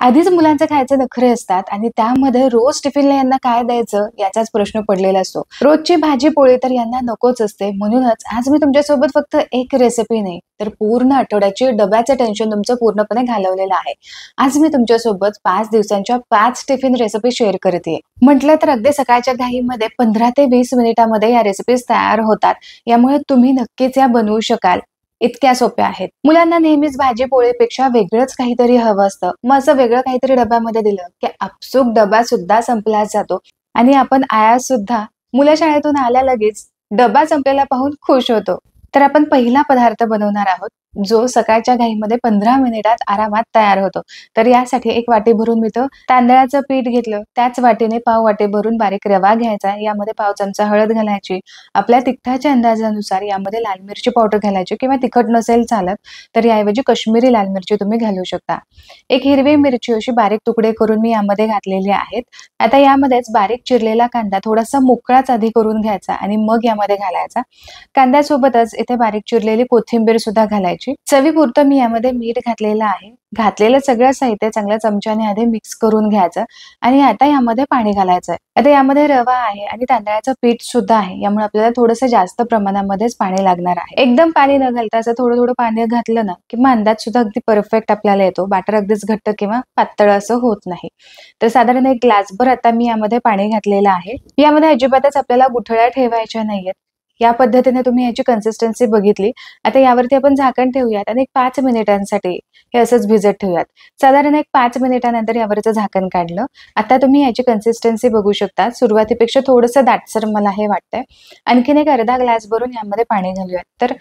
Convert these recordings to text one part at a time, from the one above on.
आधीच मुलांचे खायचे नखरे असतात आणि त्यामध्ये रोज टिफिनला यांना काय द्यायचं याचाच प्रश्न पडलेला असतो. रोजची भाजी पोळी तर यांना नकोच असते. म्हणूनच आज मी तुमच्यासोबत फक्त एक रेसिपी नाही तर पूर्ण आठवड्याची डब्याचं टेन्शन तुमचं पूर्णपणे घालवलेलं आहे. आज मी तुमच्यासोबत 5 दिवसांच्या 5 टिफिन रेसिपी शेअर करते. म्हटलं तर अगदी सकाळच्या घाईमध्ये 15 ते 20 मिनिटांमध्ये या रेसिपीज तयार होतात. यामुळे तुम्ही नक्कीच या बनवू शकाल. इतक्या सोप्या आहेत. मुलांना नेहमीच भाजी पोळीपेक्षा वेगळंच काहीतरी हवं असतं. मग असं वेगळं काहीतरी डब्यामध्ये दिलं की आपसूक डबा सुद्धा संपला जातो आणि आपण आया सुद्धा मुलं शाळेतून आल्या लगेच डबा संपलेला पाहून खुश होतो. तर आपण पहिला पदार्थ बनवणार आहोत जो सकाळच्या घाईमध्ये 15 मिनिटात आरामात तयार होतो. तर यासाठी एक वाटी भरून मी तांदळाचं पीठ घेतलं. त्याच वाटीने पाव वाटी भरून बारीक रवा घ्यायचा. यामध्ये पाव चमचा हळद घालायची. आपल्या तिखटाच्या अंदाजानुसार यामध्ये लाल मिरची पावडर घालायची किंवा तिखट नसेल चालत तर याऐवजी काश्मीरी लाल मिरची तुम्ही घालू शकता. एक हिरवी मिरची अशी बारीक तुकडे करून मी यामध्ये घातलेली आहेत. आता यामध्येच बारीक चिरलेला कांदा थोडासा मोकळाच आधी करून घ्यायचा आणि मग यामध्ये घालायचा. कांद्यासोबतच इथे बारीक चिरलेली कोथिंबीर सुद्धा घालायची. चवीपुरतं मी यामध्ये मीठ घातलेलं आहे. घातलेलं सगळं साहित्य चांगल्या चमच्याने आधी मिक्स करून घ्यायचं आणि आता यामध्ये पाणी घालायचंय. आता यामध्ये रवा आहे आणि तांदळाचं पीठ सुद्धा आहे. यामुळे आपल्याला थोडंसं जास्त प्रमाणामध्येच पाणी लागणार आहे. एकदम पाणी न घालता असं थोडं थोडं पाणी घातलं ना किंवा अंदाज सुद्धा अगदी परफेक्ट आपल्याला येतो. बॅटर अगदीच घट्ट किंवा पातळ असं होत नाही. तर साधारण एक ग्लासभर आता मी यामध्ये पाणी घातलेलं आहे. यामध्ये अजिबातच आपल्याला गुठळ्या ठेवायच्या नाहीयेत. या पद्धतीने तुम्ही याची कन्सिस्टन्सी बघितली. आता यावरती आपण झाकण ठेवूयात आणि 5 मिनिटांसाठी हे असंच भिजत ठेवूयात. साधारण एक 5 मिनिटानंतर यावरचं झाकण काढलं. आता तुम्ही याची कन्सिस्टन्सी बघू शकता. सुरुवातीपेक्षा थोडंसं दाटसर मला हे वाटतंय. आणखीन एक अर्धा ग्लास भरून यामध्ये पाणी घालूयात. तर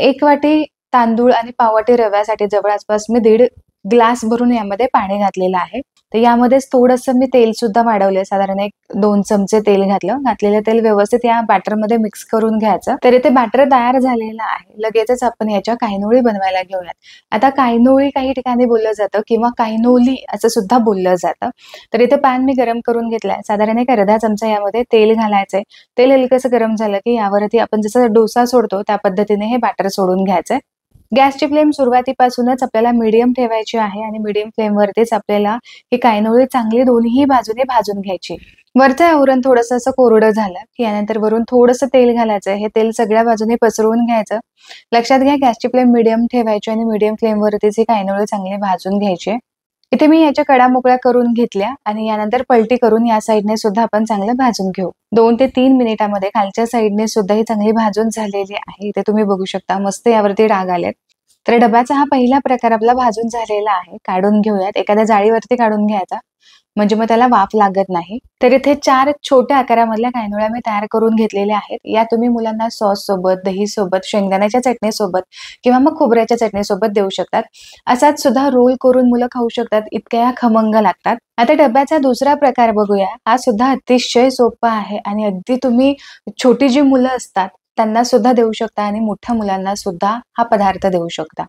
1 वाटी तांदूळ आणि पाव वाटी रव्यासाठी जवळपास मी 1.5 ग्लास भरून यामध्ये पाणी घातलेलं आहे. तर यामध्येच थोडंसं मी तेल सुद्धा वाढवलंय. साधारण 1-2 चमचे तेल घातलं. घातलेलं तेल व्यवस्थित या बॅटरमध्ये मिक्स करून घ्यायचं. तर इथे बॅटर तयार झालेलं आहे. लगेचच आपण याच्या कायनोळी बनवायला घेऊयात. आता कायनोळी काही ठिकाणी बोललं जातं किंवा कायनोली असं सुद्धा बोललं जातं. तर इथे पॅन मी गरम करून घेतलाय. साधारण एक अर्धा चमचा यामध्ये तेल घालायचंय. तेल हलकंसं गरम झालं की यावरती आपण जसं डोसा सोडतो त्या पद्धतीने हे बॅटर सोडून घ्यायचंय. गॅसची फ्लेम सुरुवातीपासूनच आपल्याला मीडियम ठेवायची आहे आणि मीडियम फ्लेमवरतीच आपल्याला ही कायनोळी चांगली दोन्ही बाजूने भाजून घ्यायची. वरचं आवरण थोडंसं असं कोरडं झालं की यानंतर वरून थोडंसं तेल घालायचं. हे तेल सगळ्या बाजूने पसरवून घ्यायचं. लक्षात घ्या गॅसची फ्लेम मीडियम ठेवायची आणि मीडियम फ्लेमवरतीच ही कायनोळी चांगली भाजून घ्यायची. इथे मी याच्या कडा मोकळ्या करून घेतल्या आणि यानंतर पलटी करून या साईडने सुद्धा आपण चांगलं भाजून घेऊ. 2 ते 3 मिनिटांमध्ये खालच्या साईडने सुद्धा ही चांगली भाजून झालेली आहे. इथे तुम्ही बघू शकता मस्त यावरती डाग आलेत. तर डब्याचा हा पहिला प्रकार आपला भाजून झालेला आहे. काढून घेऊयात. एखाद्या जाळीवरती काढून घ्यायचा म्हणजे मग त्याला वाफ लागत नाही. तर इथे 4 छोट्या आकारामधल्या कायनोळ्या मी तयार करून घेतलेल्या आहेत. या तुम्ही मुलांना सॉस सोबत, दही सोबत, शेंगदाण्याच्या चटणी सोबत किंवा मग खोबऱ्याच्या चटणी सोबत देऊ शकतात. असाच सुद्धा रोल करून मुलं खाऊ शकतात. इतक्या खमंग लागतात. आता डब्याचा दुसरा प्रकार बघूया. हा सुद्धा अतिशय सोपा आहे आणि अगदी तुम्ही छोटी जी मुलं असतात त्यांना सुद्धा देऊ शकता आणि मोठ्या मुलांना सुद्धा हा पदार्थ देऊ शकता.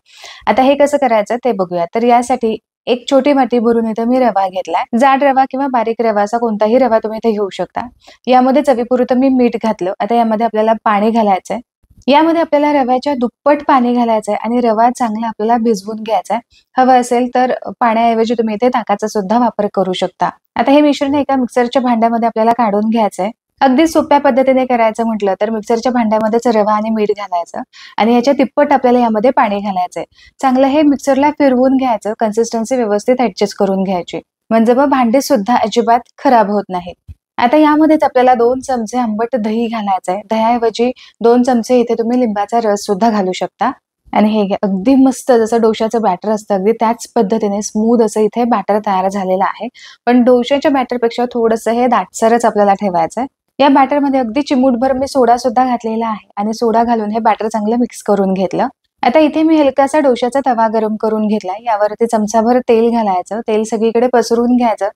आता हे कसं करायचं ते बघूया. तर यासाठी एक छोटी वाटी भरून इथे मी रवा घेतलाय. जाड रवा किंवा बारीक रवा असा कोणताही रवा तुम्ही इथे घेऊ शकता. यामध्ये चवीपुरतं मी मीठ घातलं. आता यामध्ये आपल्याला पाणी घालायचंय. यामध्ये आपल्याला रव्याच्या दुप्पट पाणी घालायचंय आणि रवा चांगला आपल्याला भिजवून घ्यायचाय. हवं असेल तर पाण्याऐवजी तुम्ही इथे ताकाचा सुद्धा वापर करू शकता. आता हे मिश्रण एका मिक्सरच्या भांड्यामध्ये आपल्याला काढून घ्यायचंय. अगदी सोप्या पद्धतीने करायचं म्हटलं तर मिक्सरच्या भांड्यामध्येच रवा आणि मीठ घालायचं आणि याच्या तिप्पट आपल्याला यामध्ये पाणी घालायचंय. चांगलं हे मिक्सरला फिरवून घ्यायचं. कन्सिस्टन्सी व्यवस्थित ऍडजस्ट करून घ्यायची म्हणजे मग भांडी सुद्धा अजिबात खराब होत नाही. आता यामध्येच आपल्याला 2 चमचे आंबट दही घालायचंय. दह्याऐवजी 2 चमचे इथे तुम्ही लिंबाचा रस सुद्धा घालू शकता. आणि हे अगदी मस्त जसं डोशाचं बॅटर असतं अगदी त्याच पद्धतीने स्मूथ असं इथे बॅटर तयार झालेलं आहे. पण डोशाच्या बॅटरपेक्षा थोडंसं हे दाटसरच आपल्याला ठेवायचंय. या बॅटरमध्ये अगदी चिमूटभर मी सोडा सुद्धा घातलेला आहे आणि सोडा घालून हे बॅटर चांगलं मिक्स करून घेतलं. आता इथे मी हलकासा डोशाचा तवा गरम करून घेतलाय. यावरती चमचाभर तेल घालायचं. तेल सगळीकडे पसरवून घ्यायचं.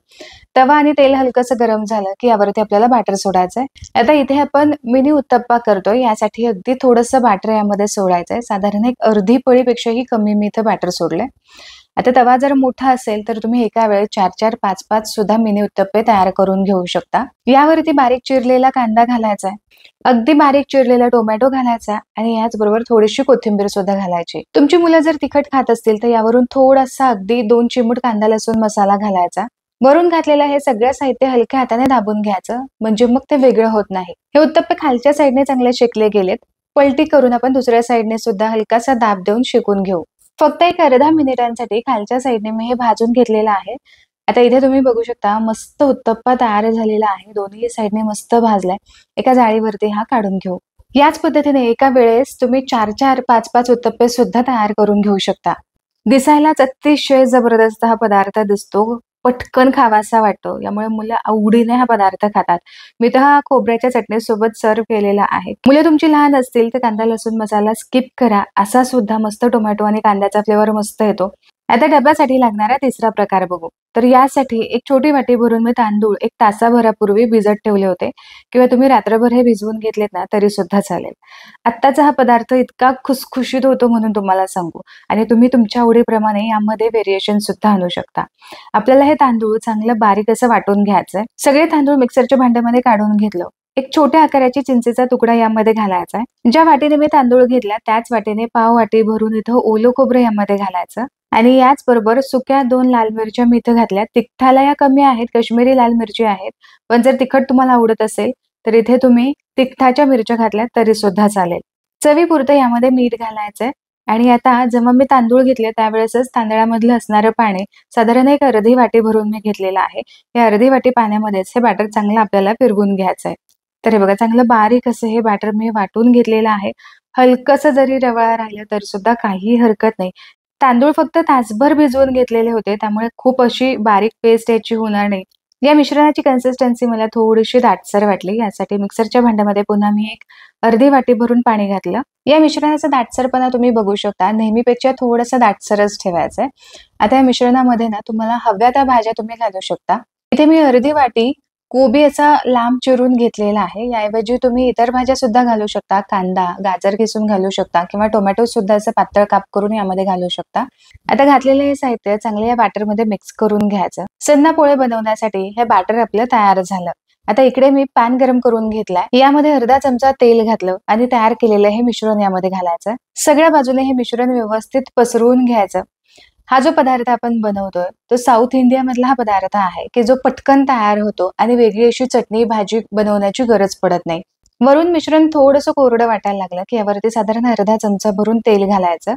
तवा आणि तेल हलकंसं गरम झालं की यावरती आपल्याला बॅटर सोडायचंय. आता इथे आपण मिनी उत्तप्पा करतोय. यासाठी अगदी थोडंसं बॅटर यामध्ये सोडायचंय. साधारण एक अर्धी पळीपेक्षाही कमी मी इथं बॅटर सोडलंय. आता तवा जर मोठा असेल तर तुम्ही एका वेळेस 4-4, 5-5 सुद्धा मिनी उत्तप्पे तयार करून घेऊ शकता. यावरती बारीक चिरलेला कांदा घालायचा आहे. अगदी बारीक चिरलेला टोमॅटो घालायचा आणि याचबरोबर थोडीशी कोथिंबीर सुद्धा घालायची. तुमची मुलं जर तिखट खात असतील तर यावरून थोडासा अगदी 2 चिमूट कांदा लसूण मसाला घालायचा. वरून घातलेलं हे सगळं साहित्य हलक्या हाताने दाबून घ्यायचं, म्हणजे मग ते वेगळं होत नाही. हे उत्तप्पे खालच्या साईडने चांगले शेकले गेलेत. पलटी करून आपण दुसऱ्या साईडने सुद्धा हलकासा दाब देऊन शेकून घेऊ. फक्त एक अर्धा मिनिटांसाठी खालच्या साईडने मी हे भाजून घेतलेलं आहे. आता इथे तुम्ही बघू शकता मस्त उत्तप्पा तयार झालेला आहे. दोन्ही साईडने मस्त भाजलाय. एका जाळीवरती हा काढून घेऊ. याच पद्धतीने एका वेळेस तुम्ही 4-4, 5-5 उत्तप्पे सुद्धा तयार करून घेऊ शकता. दिसायलाच अतिशय जबरदस्त हा पदार्थ दिसतो. पटकन खावासा वाटतो. यामुळे मुलं आवडीने हा पदार्थ खातात. मी तर हा खोबऱ्याच्या चटणीसोबत सर्व्ह केलेला आहे. मुलं तुमची लहान असतील तर कांदा लसूण मसाला स्किप करा. असा सुद्धा मस्त टोमॅटो आणि कांद्याचा फ्लेवर मस्त येतो. आता डब्यासाठी लागणारा तिसरा प्रकार बघू. तर यासाठी एक छोटी वाटी भरून मी तांदूळ 1 तासाभरापूर्वी भिजत ठेवले होते, किंवा तुम्ही रात्रभर हे भिजवून घेतलेत ना तरी सुद्धा चालेल. आत्ताचा हा पदार्थ इतका खुसखुशीत होतो म्हणून तुम्हाला सांगू, आणि तुम्ही तुमच्या आवडीप्रमाणे यामध्ये व्हेरिएशन सुद्धा आणू शकता. आपल्याला हे तांदूळ चांगलं बारीक असं वाटून घ्यायचंय. सगळे तांदूळ मिक्सरच्या भांड्यामध्ये काढून घेतलं. एक छोट्या आकाराची चिंचेचा तुकडा यामध्ये घालायचा आहे. ज्या वाटीने मी तांदूळ घेतला त्याच वाटीने पाव वाटी भरून इथं ओलं खोबरं यामध्ये घालायचं. आणि याच बरोबर सुक्या 2 लाल मिरच्या मी इथं घातल्या. तिखटाला या कमी आहेत, काश्मीरी लाल मिरची आहेत. पण जर तिखट तुम्हाला आवडत असेल तर इथे तुम्ही तिखटाच्या मिरच्या घातल्या तरी सुद्धा चालेल. चवीपुरतं यामध्ये मीठ घालायचंय. आणि आता जेव्हा मी तांदूळ घेतले त्यावेळेसच तांदळामधलं असणारं पाणी साधारण एक अर्धी वाटी भरून मी घेतलेलं आहे. या अर्धी वाटी पाण्यामध्येच हे बॅटर चांगलं आपल्याला फिरवून घ्यायचंय. तर हे बघा, चांगलं बारीक असं हे बॅटर मी वाटून घेतलेलं आहे. हलकसं जरी रवाळा राहिलं तरी सुद्धा काही हरकत नाही. तांदूळ फक्त तासभर भिजवून घेतलेले होते, त्यामुळे खूप अशी बारीक पेस्ट याची होणार नाही. या मिश्रणाची कन्सिस्टन्सी मला थोडीशी दाटसर वाटली. यासाठी मिक्सरच्या भांड्यामध्ये पुन्हा मी एक अर्धी वाटी भरून पाणी घातलं. या मिश्रणाचा दाटसरपणा तुम्ही बघू शकता. नेहमीपेक्षा थोडासा दाटसरच ठेवायचा आहे. आता या मिश्रणामध्ये ना तुम्हाला हव्या त्या भाज्या तुम्ही घालू शकता. इथे मी अर्धी वाटी कोबी असा लांब चिरून घेतलेला आहे. याऐवजी तुम्ही इतर भाज्या सुद्धा घालू शकता. कांदा, गाजर किसून घालू शकता, किंवा टोमॅटो सुद्धा असं पातळ काप करून यामध्ये घालू शकता. आता घातलेलं हे साहित्य चांगले या बॅटरमध्ये मिक्स करून घ्यायचं. सन्ना पोळे बनवण्यासाठी हे बॅटर आपलं तयार झालं. आता इकडे मी पॅन गरम करून घेतलाय. यामध्ये अर्धा चमचा तेल घातलं आणि तयार केलेलं हे मिश्रण यामध्ये घालायचं. सगळ्या बाजूने हे मिश्रण व्यवस्थित पसरवून घ्यायचं. हा जो पदार्थ आपण बनवतोय तो साऊथ इंडिया मधला हा पदार्थ आहे की जो पटकन तयार होतो आणि वेगळी अशी चटणी भाजी बनवण्याची गरज पडत नाही. वरून मिश्रण थोडंसं कोरडं वाटायला लागलं की यावरती साधारण अर्धा चमचा भरून तेल घालायचं.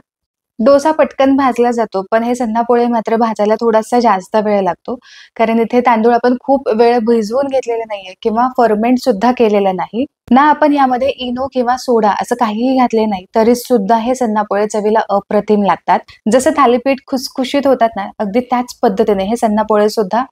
डोसा पटकन भाजला जातो, पण हे सन्नापोळे मात्र भाजायला थोडासा जास्त वेळ लागतो, कारण इथे तांदूळ आपण खूप वेळ भिजवून घेतलेले नाहीये किंवा फर्मेंट सुद्धा केलेलं नाही ना. आपण यामध्ये इनो किंवा सोडा असं काहीही घातले नाही तरी सुद्धा हे सन्नापोळे चवीला अप्रतिम लागतात. जसं थालीपीठ खुसखुशीत होतात ना, अगदी त्याच पद्धतीने हे सन्नापोळे सुद्धा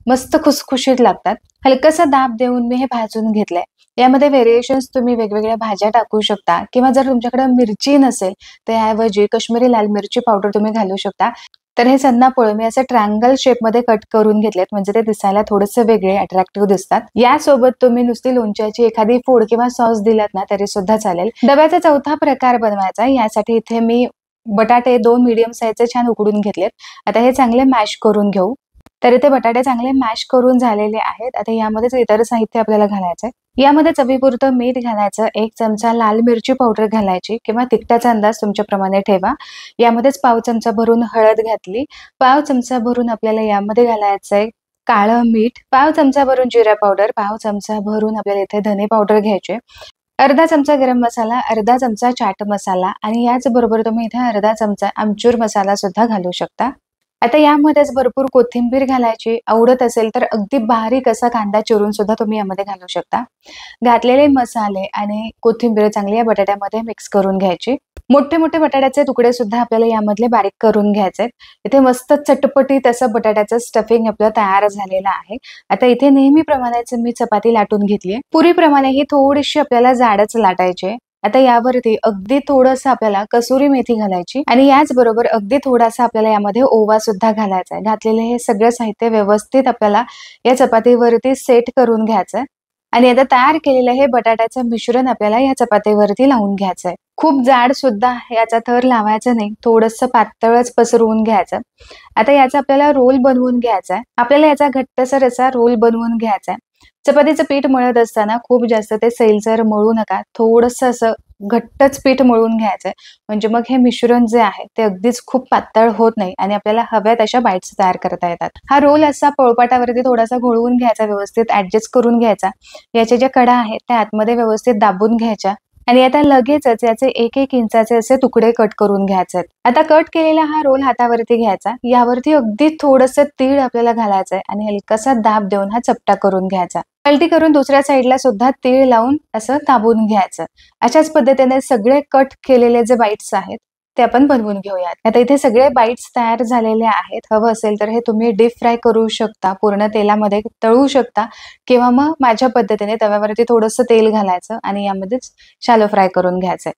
मस्त खुसखुशीत लागतात. हलकासा दाब देऊन मी हे भाजून घेतलंय. यामध्ये व्हेरिएशन्स तुम्ही वेगवेगळ्या भाज्या टाकू शकता, किंवा जर तुमच्याकडे मिरची नसेल तर याऐवजी काश्मीरी लाल मिरची पावडर तुम्ही घालू शकता. तर हे सन्नापोळे मी असं ट्रायंगल शेपमध्ये कट करून घेतलेत, म्हणजे ते दिसायला थोडेसे वेगळे अट्रॅक्टिव्ह दिसतात. यासोबत तुम्ही नुसती लोणच्याची एखादी फोड किंवा सॉस दिलात ना तरी सुद्धा चालेल. डब्याचा चौथा प्रकार बनवायचा. यासाठी इथे मी बटाटे 2 मीडियम साईजचे छान उकडून घेतलेत. आता हे चांगले मॅश करून घेऊ. तर इथे बटाटे चांगले मॅश करून झालेले आहेत. आता यामध्येच इतर साहित्य आपल्याला घालायचंय. यामध्ये चवीपुरतं मीठ घालायचं. 1 चमचा लाल मिरची पावडर घालायची, किंवा तिखटाचा अंदाज तुमच्याप्रमाणे ठेवा. यामध्येच पाव चमचा भरून हळद घातली. पाव चमचा भरून आपल्याला यामध्ये घालायचंय काळं मीठ. पाव चमचा भरून जिरा पावडर. पाव चमचा भरून आपल्याला इथे धने पावडर घ्यायचे. अर्धा चमचा गरम मसाला, अर्धा चमचा चाट मसाला, आणि याच बरोबर तुम्ही इथे अर्धा चमचा आमचूर मसाला सुद्धा घालू शकता. आता यामध्येच भरपूर कोथिंबीर घालायची. आवडत असेल तर अगदी बारीक असा कांदा चिरून सुद्धा तुम्ही यामध्ये घालू शकता. घातलेले मसाले आणि कोथिंबीर चांगली या बटाट्यामध्ये मिक्स करून घ्यायची. मोठे मोठे बटाट्याचे तुकडे सुद्धा आपल्याला यामधले बारीक करून घ्यायचे. इथे मस्त चटपटीत असं बटाट्याचं स्टफिंग आपलं तयार झालेलं आहे. आता इथे नेहमीप्रमाणेच मी चपाती लाटून घेतलीये. पुरीप्रमाणे ही थोडीशी आपल्याला जाडच लाटायची. आता यावरती अगदी थोडंसं आपल्याला कसुरी मेथी घालायची, आणि याचबरोबर अगदी थोडासा आपल्याला यामध्ये ओवा सुद्धा घालायचा आहे. घातलेले हे सगळं साहित्य व्यवस्थित आपल्याला या चपातीवरती सेट करून घ्यायचंय. आणि आता तयार केलेलं हे बटाट्याचं मिश्रण आपल्याला या चपातीवरती लावून घ्यायचंय. खूप जाड सुद्धा याचा थर लावायचा नाही, थोडंसं पातळच पसरवून घ्यायचं. आता याचा आपल्याला रोल बनवून घ्यायचा आहे. आपल्याला याचा घट्टसर असा रोल बनवून घ्यायचा आहे. चपातीचं पीठ मळत असताना खूप जास्त ते सैलसर मळू नका, थोडंसं असं घट्टच पीठ मळून घ्यायचंय. म्हणजे मग हे मिश्रण जे आहे ते अगदीच खूप पातळ होत नाही आणि आपल्याला हव्यात अशा बाईट्स तयार करता येतात. हा रोल असा पोळपाटावरती थोडासा घोळवून घ्यायचा, व्यवस्थित ऍडजस्ट करून घ्यायचा. याच्या ज्या कडा आहेत त्या आतमध्ये व्यवस्थित दाबून घ्यायच्या आणि आता लगेचच याचे 1-1 इंचाचे असे तुकडे कट करून घ्यायचे. आता कट केलेला हा रोल हातावरती घ्यायचा, यावरती अगदी थोडंसं तीळ आपल्याला घालायचंय आणि हलकासा दाब देऊन हा चपटा करून घ्यायचा. पलटी करून दुसऱ्या साईडला सुद्धा तीळ लावून असं दाबून घ्यायचं. अशाच पद्धतीने सगळे कट केलेले जे बाईट्स आहेत ते आपण बनवून घेऊयात. आता इथे सगळे बाईट्स तयार झालेले आहेत. हवं असेल तर हे तुम्ही डीप फ्राय करू शकता, पूर्ण तेलामध्ये तळू शकता किंवा मग माझ्या पद्धतीने तव्यावरती थोडंसं तेल घालायचं आणि यामध्येच शॅलो फ्राय करून घ्यायचंय.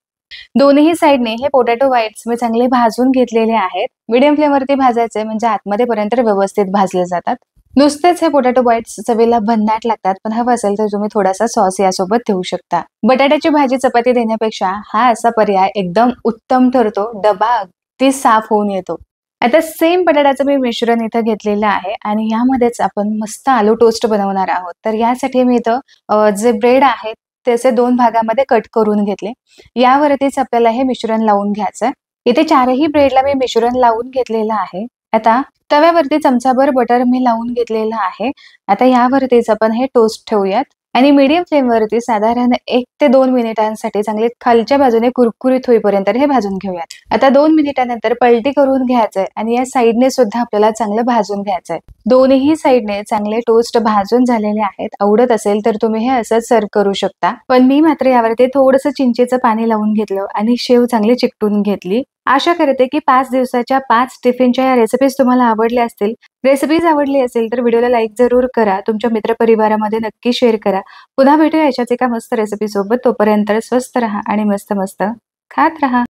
दोन्ही साईडने हे पोटॅटो बाईट्स मी चांगले भाजून घेतलेले आहेत. मीडियम फ्लेमवरती भाजायचे म्हणजे आतमध्ये पर्यंत व्यवस्थित भाजले जातात. नुसतेच हे पोटॅटो बाईट्स चवीला भन्नाट लागतात, पण हवं असेल तर तुम्ही थोडासा सॉस यासोबत ठेवू शकता. बटाट्याची भाजी चपाती देण्यापेक्षा हा असा पर्याय एकदम उत्तम ठरतो. डबा अगदी साफ होऊन येतो. आता सेम बटाट्याचं मी मिश्रण इथं घेतलेलं आहे आणि यामध्येच आपण मस्त आलू टोस्ट बनवणार आहोत. तर यासाठी मी इथं जे ब्रेड आहेत ते असे 2 भागामध्ये कट करून घेतले. यावरतीच आपल्याला हे मिश्रण लावून घ्यायचंय. इथे 4ही ब्रेडला मी मिश्रण लावून घेतलेलं आहे. आता तव्यावरती चमचाभर बटर मी लावून घेतलेलं आहे. आता यावरतीच आपण हे टोस्ट ठेवूयात आणि मीडियम फ्लेमवरती साधारण 1 ते 2 मिनिटांसाठी चांगले खालच्या बाजूने कुरकुरीत होईपर्यंत हे भाजून घेऊयात. आता 2 मिनिटांनंतर पलटी करून घ्यायचंय आणि या साईडने सुद्धा आपल्याला चांगलं भाजून घ्यायचंय. दोन्ही साईडने चांगले टोस्ट भाजून झालेले आहेत. आवडत असेल तर तुम्ही हे असंच सर्व करू शकता. पण मी मात्र यावरती थोडंसं चिंचेचं पाणी लावून घेतलं आणि शेव चांगली चिकटून घेतली. आशा करते की 5 दिवसाच्या 5 टिफिनच्या या रेसिपीज तुम्हाला आवडल्या असतील. रेसिपीज आवडली असेल तर व्हिडिओला लाईक जरूर करा. तुमच्या मित्रपरिवारामध्ये नक्की शेअर करा. पुन्हा भेटूया अशाच एका मस्त रेसिपी सोबत. तोपर्यंत स्वस्त राहा आणि मस्त मस्त खात राहा.